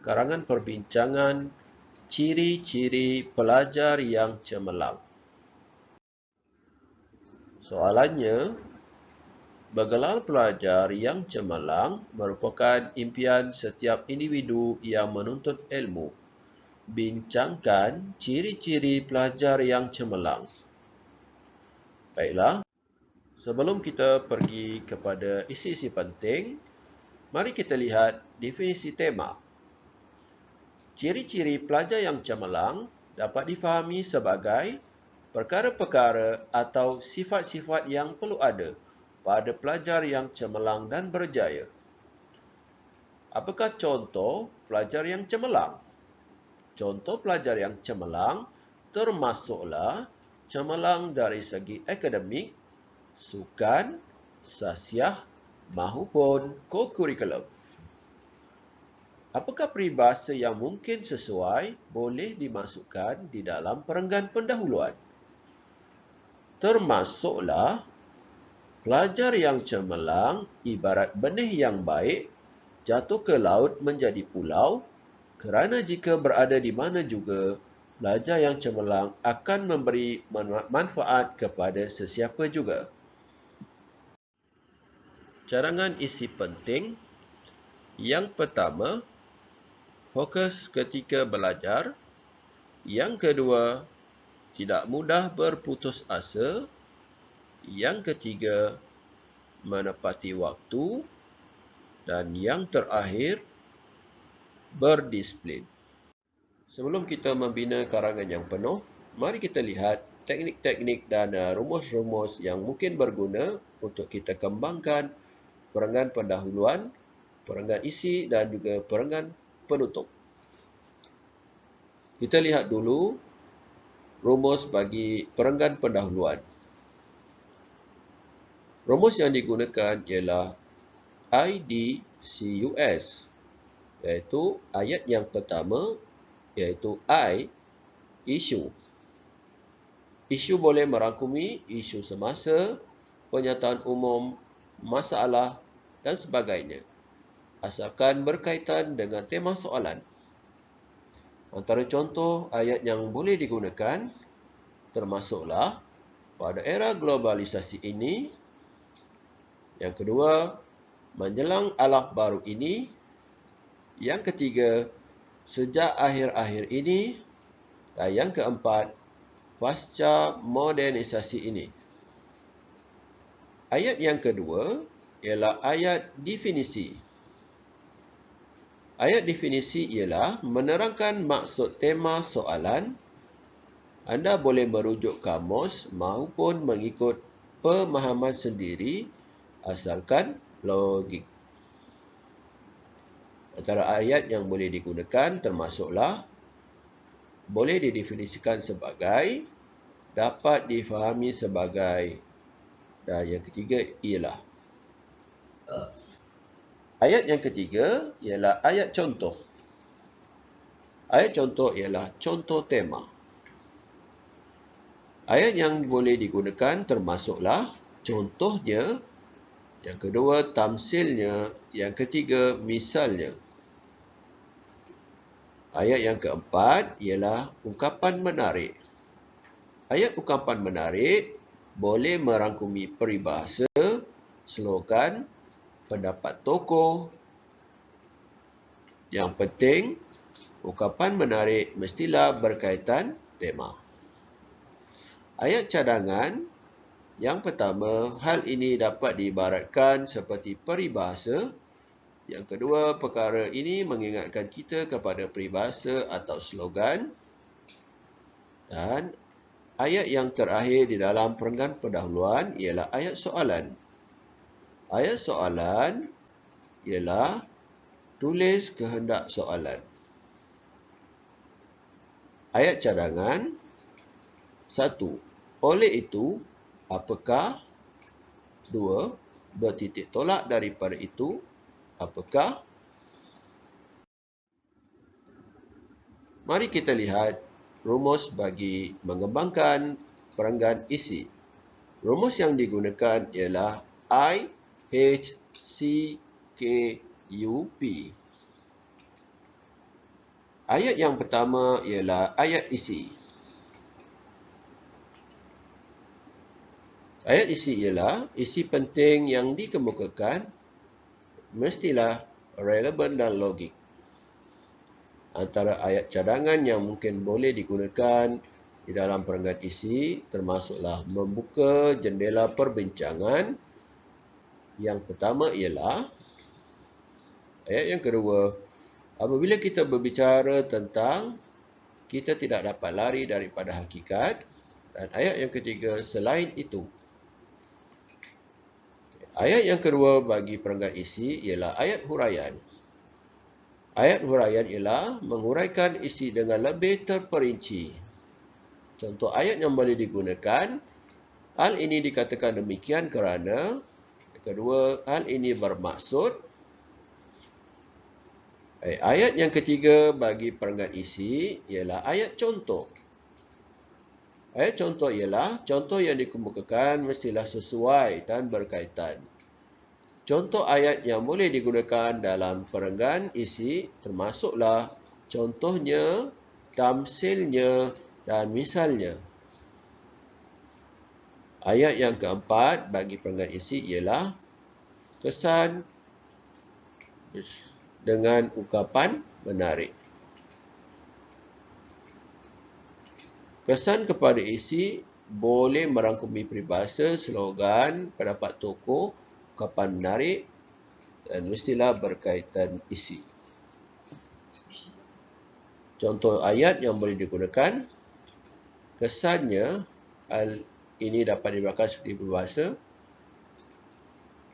karangan perbincangan ciri-ciri pelajar yang cemerlang. Soalannya, bergelar pelajar yang cemerlang merupakan impian setiap individu yang menuntut ilmu. Bincangkan ciri-ciri pelajar yang cemerlang. Baiklah, sebelum kita pergi kepada isi-isi penting, mari kita lihat definisi tema. Ciri-ciri pelajar yang cemerlang dapat difahami sebagai perkara-perkara atau sifat-sifat yang perlu ada pada pelajar yang cemerlang dan berjaya. Apakah contoh pelajar yang cemerlang? Contoh pelajar yang cemerlang termasuklah cemerlang dari segi akademik, sukan, sasiah maupun co-curriculum. Apakah peribahasa yang mungkin sesuai boleh dimasukkan di dalam perenggan pendahuluan? Termasuklah pelajar yang cemerlang ibarat benih yang baik jatuh ke laut menjadi pulau, kerana jika berada di mana juga, pelajar yang cemerlang akan memberi manfaat kepada sesiapa juga. Cadangan isi penting. Yang pertama, fokus ketika belajar. Yang kedua, tidak mudah berputus asa. Yang ketiga, menepati waktu. Dan yang terakhir, berdisiplin. Sebelum kita membina karangan yang penuh, mari kita lihat teknik-teknik dan rumus-rumus yang mungkin berguna untuk kita kembangkan perenggan pendahuluan, perenggan isi dan juga perenggan penutup. Kita lihat dulu rumus bagi perenggan pendahuluan. Rumus yang digunakan ialah IDCUS, iaitu ayat yang pertama, iaitu I, isu. Isu boleh merangkumi isu semasa, penyataan umum, masalah dan sebagainya, asalkan berkaitan dengan tema soalan. Antara contoh ayat yang boleh digunakan termasuklah pada era globalisasi ini. Yang kedua, menjelang alam baru ini. Yang ketiga, sejak akhir-akhir ini. Dan yang keempat, pasca modernisasi ini. Ayat yang kedua ialah ayat definisi. Ayat definisi ialah menerangkan maksud tema soalan. Anda boleh merujuk kamus maupun mengikut pemahaman sendiri asalkan logik. Antara ayat yang boleh digunakan termasuklah boleh didefinisikan sebagai, dapat difahami sebagai, dan yang ketiga ialah. Ayat yang ketiga ialah ayat contoh. Ayat contoh ialah contoh tema. Ayat yang boleh digunakan termasuklah contohnya, yang kedua tamsilnya, yang ketiga misalnya. Ayat yang keempat ialah ungkapan menarik. Ayat ungkapan menarik boleh merangkumi peribahasa, slogan, pendapat tokoh. Yang penting, ungkapan menarik mestilah berkaitan tema. Ayat cadangan. Yang pertama, hal ini dapat diibaratkan seperti peribahasa. Yang kedua, perkara ini mengingatkan kita kepada peribahasa atau slogan. Dan ayat yang terakhir di dalam perenggan pendahuluan ialah ayat soalan. Ayat soalan ialah tulis kehendak soalan. Ayat cadangan. 1. Oleh itu, apakah? 2. Bertitik tolak daripada itu, apakah? Mari kita lihat rumus bagi mengembangkan perenggan isi. Rumus yang digunakan ialah IHCKUP. Ayat yang pertama ialah ayat isi. Ayat isi ialah isi penting yang dikemukakan mestilah relevan dan logik. Antara ayat cadangan yang mungkin boleh digunakan di dalam perenggan isi termasuklah membuka jendela perbincangan. Yang pertama ialah ayat yang kedua, apabila kita berbicara tentang kita tidak dapat lari daripada hakikat. Dan ayat yang ketiga, selain itu. Ayat yang kedua bagi perenggan isi ialah ayat huraian. Ayat huraian ialah menguraikan isi dengan lebih terperinci. Contoh ayat yang boleh digunakan, hal ini dikatakan demikian kerana, kedua, hal ini bermaksud. Ayat yang ketiga bagi perenggan isi ialah ayat contoh. Ayat contoh ialah contoh yang dikemukakan mestilah sesuai dan berkaitan. Contoh ayat yang boleh digunakan dalam perenggan isi termasuklah contohnya, tamsilnya dan misalnya. Ayat yang keempat bagi perenggan isi ialah kesan dengan ungkapan menarik. Kesan kepada isi boleh merangkumi peribahasa, slogan, pendapat tokoh, ungkapan menarik dan mestilah berkaitan isi. Contoh ayat yang boleh digunakan, kesannya, hal ini dapat diberikan seperti peribahasa.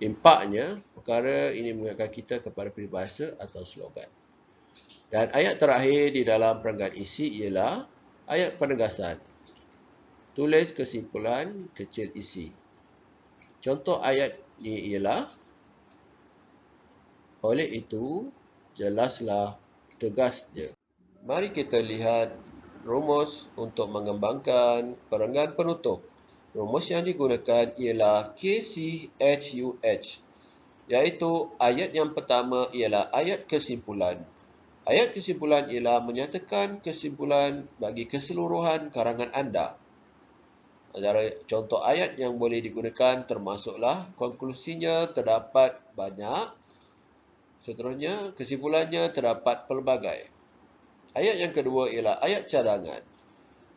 Impaknya, perkara ini mengingatkan kita kepada peribahasa atau slogan. Dan ayat terakhir di dalam perenggan isi ialah ayat penegasan. Tulis kesimpulan kecil isi. Contoh ayat ini ialah, oleh itu, jelaslah, tegasnya. Mari kita lihat rumus untuk mengembangkan perenggan penutup. Rumus yang digunakan ialah KCHUH, iaitu ayat yang pertama ialah ayat kesimpulan. Ayat kesimpulan ialah menyatakan kesimpulan bagi keseluruhan karangan anda. Antara contoh ayat yang boleh digunakan termasuklah konklusinya terdapat banyak, seterusnya kesimpulannya terdapat pelbagai. Ayat yang kedua ialah ayat cadangan,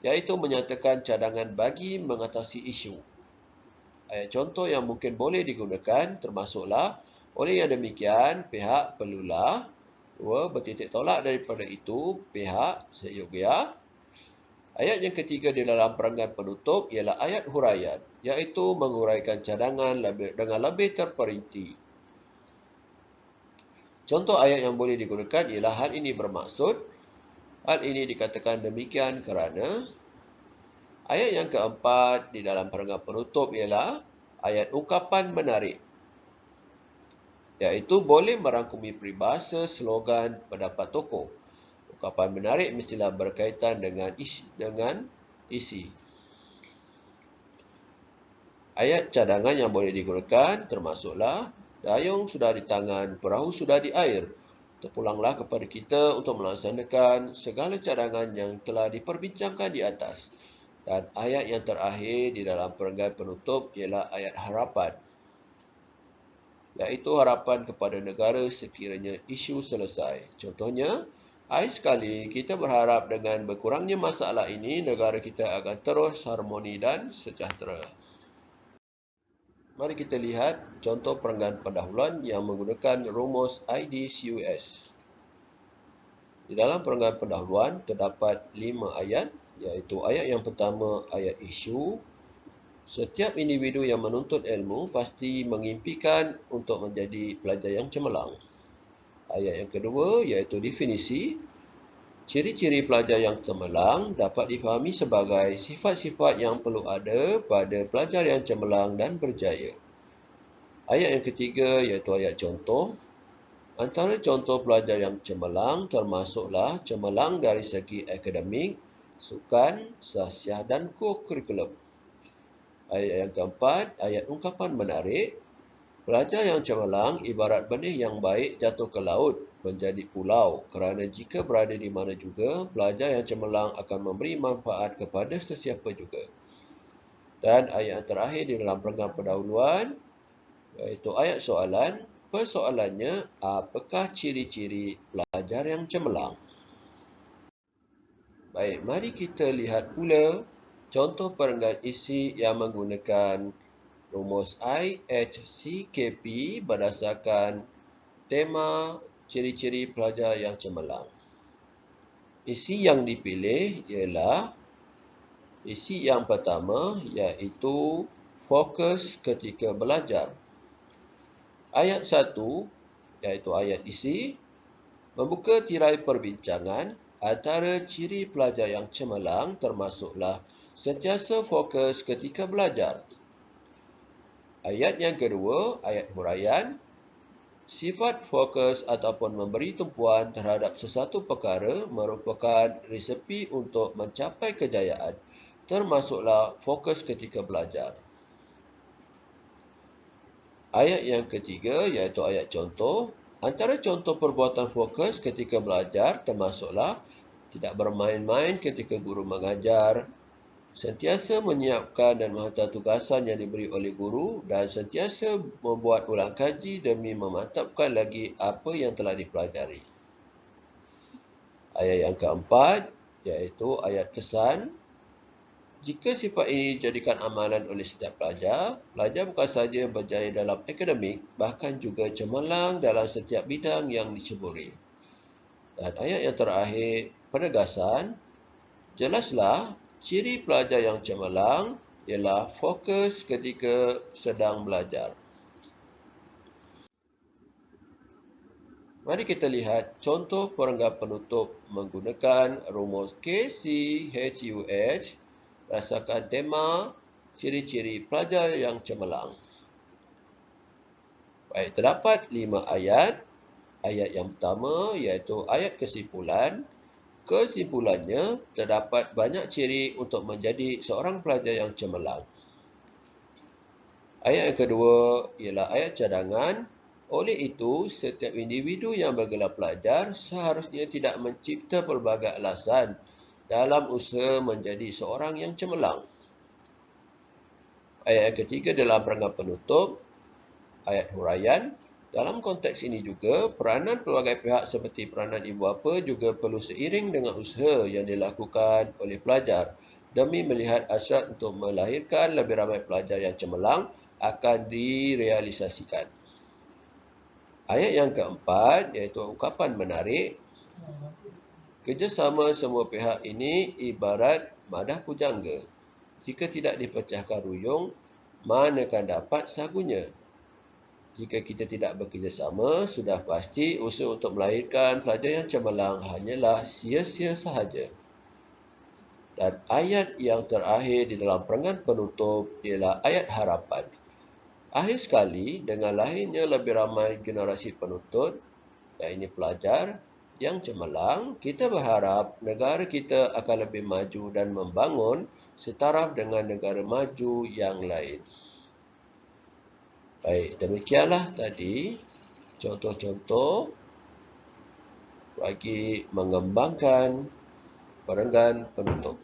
iaitu menyatakan cadangan bagi mengatasi isu. Ayat contoh yang mungkin boleh digunakan termasuklah, oleh yang demikian, pihak perlulah, dua, bertitik tolak daripada itu, pihak seyogia. Ayat yang ketiga di dalam perenggan penutup ialah ayat huraian, iaitu menguraikan cadangan dengan lebih terperinci. Contoh ayat yang boleh digunakan ialah hal ini bermaksud, hal ini dikatakan demikian kerana. Ayat yang keempat di dalam perenggan penutup ialah ayat ungkapan menarik, iaitu boleh merangkumi peribahasa, slogan, pendapat tokoh. Ungkapan menarik mestilah berkaitan dengan isi. Ayat cadangan yang boleh digunakan termasuklah, dayung sudah di tangan, perahu sudah di air. Terpulanglah kepada kita untuk melaksanakan segala cadangan yang telah diperbincangkan di atas. Dan ayat yang terakhir di dalam perenggan penutup ialah ayat harapan, iaitu harapan kepada negara sekiranya isu selesai. Contohnya, akhir sekali kita berharap dengan berkurangnya masalah ini, negara kita akan terus harmoni dan sejahtera. Mari kita lihat contoh perenggan pendahuluan yang menggunakan rumus IDCUS. Di dalam perenggan pendahuluan terdapat 5 ayat, iaitu ayat yang pertama ayat isu. Setiap individu yang menuntut ilmu pasti mengimpikan untuk menjadi pelajar yang cemerlang. Ayat yang kedua iaitu definisi. Ciri-ciri pelajar yang cemerlang dapat difahami sebagai sifat-sifat yang perlu ada pada pelajar yang cemerlang dan berjaya. Ayat yang ketiga iaitu ayat contoh. Antara contoh pelajar yang cemerlang termasuklah cemerlang dari segi akademik, sukan, sahsiah dan kurikulum. Ayat yang keempat, ayat ungkapan menarik. Pelajar yang cemerlang ibarat benih yang baik jatuh ke laut menjadi pulau, kerana jika berada di mana juga, pelajar yang cemerlang akan memberi manfaat kepada sesiapa juga. Dan ayat yang terakhir di dalam perenggan pendahuluan, iaitu ayat soalan. Persoalannya, apakah ciri-ciri pelajar yang cemerlang? Baik, mari kita lihat pula contoh perenggan isi yang menggunakan rumus IHCKP berdasarkan tema ciri-ciri pelajar yang cemerlang. Isi yang dipilih ialah isi yang pertama, iaitu fokus ketika belajar. Ayat 1, iaitu ayat isi, membuka tirai perbincangan antara ciri pelajar yang cemerlang termasuklah sentiasa fokus ketika belajar. Ayat yang kedua, ayat huraian, sifat fokus ataupun memberi tumpuan terhadap sesuatu perkara merupakan resepi untuk mencapai kejayaan, termasuklah fokus ketika belajar. Ayat yang ketiga, iaitu ayat contoh. Antara contoh perbuatan fokus ketika belajar termasuklah tidak bermain-main ketika guru mengajar, sentiasa menyiapkan dan menghantar tugasan yang diberi oleh guru dan sentiasa membuat ulang kaji demi memantapkan lagi apa yang telah dipelajari. Ayat yang keempat, iaitu ayat kesan. Jika sifat ini dijadikan amalan oleh setiap pelajar, pelajar bukan sahaja berjaya dalam akademik, bahkan juga cemerlang dalam setiap bidang yang diceburi. Dan ayat yang terakhir, penegasan. Jelaslah, ciri pelajar yang cemerlang ialah fokus ketika sedang belajar. Mari kita lihat contoh perenggan penutup menggunakan rumus KCHUH berdasarkan tema ciri-ciri pelajar yang cemerlang. Baik, terdapat 5 ayat. Ayat yang pertama iaitu ayat kesimpulan. Kesimpulannya, terdapat banyak ciri untuk menjadi seorang pelajar yang cemerlang. Ayat yang kedua ialah ayat cadangan. Oleh itu, setiap individu yang bergelar pelajar seharusnya tidak mencipta pelbagai alasan dalam usaha menjadi seorang yang cemerlang. Ayat yang ketiga dalam perenggan penutup, ayat huraian. Dalam konteks ini juga, peranan pelbagai pihak seperti peranan ibu bapa juga perlu seiring dengan usaha yang dilakukan oleh pelajar demi melihat hasrat untuk melahirkan lebih ramai pelajar yang cemerlang akan direalisasikan. Ayat yang keempat, iaitu ungkapan menarik. Kerjasama semua pihak ini ibarat madah pujangga. Jika tidak dipecahkan ruyung, manakan dapat sagunya. Jika kita tidak bekerjasama, sudah pasti usaha untuk melahirkan pelajar yang cemerlang hanyalah sia-sia sahaja. Dan ayat yang terakhir di dalam perenggan penutup ialah ayat harapan. Akhir sekali, dengan lahirnya lebih ramai generasi penuntut, iaitu pelajar yang cemerlang, kita berharap negara kita akan lebih maju dan membangun setaraf dengan negara maju yang lain. Baik, demikianlah tadi contoh-contoh bagi mengembangkan perenggan penutup.